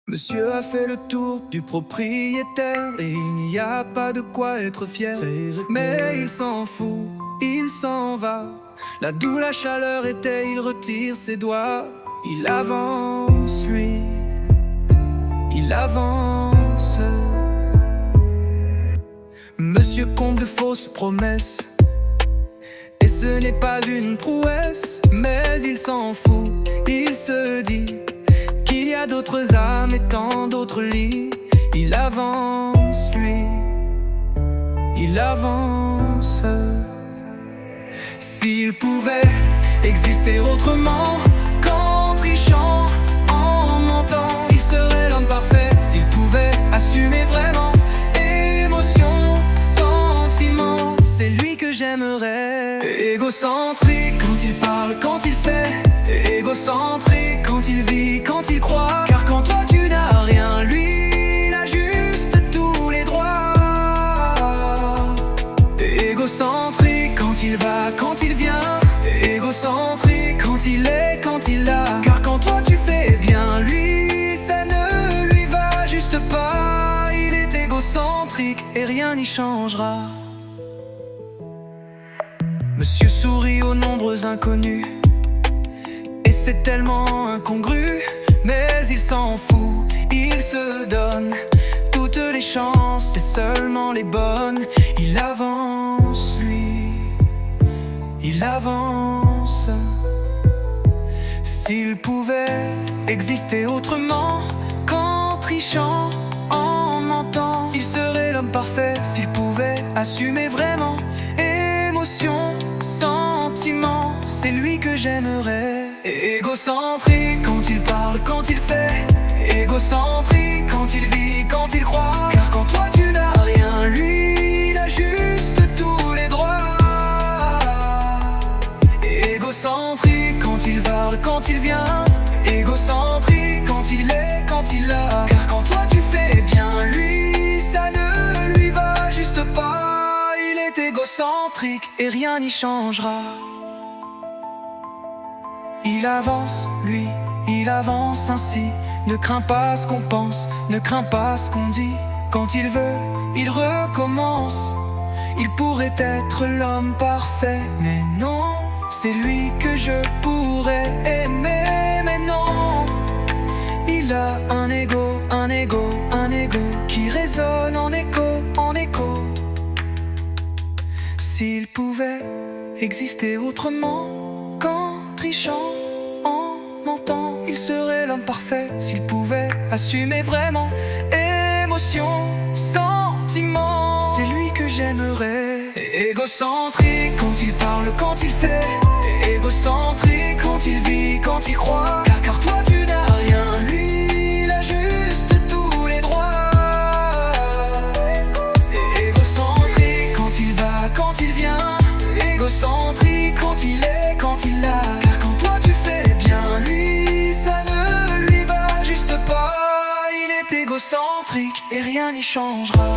Monsieur a fait le tour du propriétaire et il n'y a pas de quoi être fier. Mais il s'en fout, il s'en va. Là d'où la chaleur était, il retire ses doigts. Il avance, lui, il avance. Monsieur compte de fausses promesses, et ce n'est pas une prouesse. Mais il s'en fout, il se dit qu'il y a d'autres âmes et tant d'autres lits. Il avance, lui, il avance. S'il pouvait exister autrement qu'en trichant, en mentant, il serait l'homme parfait. S'il pouvait assumer vraiment émotion, sentiment, c'est lui que j'aimerais. Égocentrique quand il parle, quand il fait, égocentrique quand il vit, quand il croit. Car quand toi tu n'as rien, lui il a juste tous les droits. Égocentrique quand il va, quand il vient, égocentrique quand il est, quand il a. Car quand toi tu fais bien, lui ça ne lui va juste pas. Il est égocentrique et rien n'y changera. Monsieur sourit aux nombreux inconnus, et c'est tellement incongru. Mais il s'en fout, il se donne toutes les chances et seulement les bonnes. Il avance, lui, il avance. S'il pouvait exister autrement qu'en trichant, en mentant, il serait l'homme parfait. S'il pouvait assumer vraiment émotion, sentiment, c'est lui que j'aimerais. Égocentrique quand il parle, quand il fait, égocentrique quand il vit, quand il croit. Car quand toi tu n'as rien, lui il a juste tous les droits. Égocentrique quand il parle, quand il vient, égocentrique quand il est, quand il a. Car quand toi tu fais bien, lui ça ne lui va juste pas. Il est égocentrique et rien n'y changera. Il avance, lui, il avance ainsi. Ne crains pas ce qu'on pense, ne crains pas ce qu'on dit. Quand il veut, il recommence. Il pourrait être l'homme parfait, mais non, c'est lui que je pourrais aimer, mais non. Il a un ego, un ego, un ego qui résonne en écho, en écho. S'il pouvait exister autrement qu'en trichant, en mentant, il serait l'homme parfait. S'il pouvait assumer vraiment émotion, sentiment, c'est lui que j'aimerais. Égocentrique quand il parle, quand il fait, égocentrique quand il vit, quand il croit. Car toi tu n'as rien, lui il a juste tous les droits. Égocentrique quand il va, quand il vient, égocentrique quand il est, quand il a. Car quand toi tu fais bien, lui ça ne lui va juste pas. Il est égocentrique et rien n'y changera.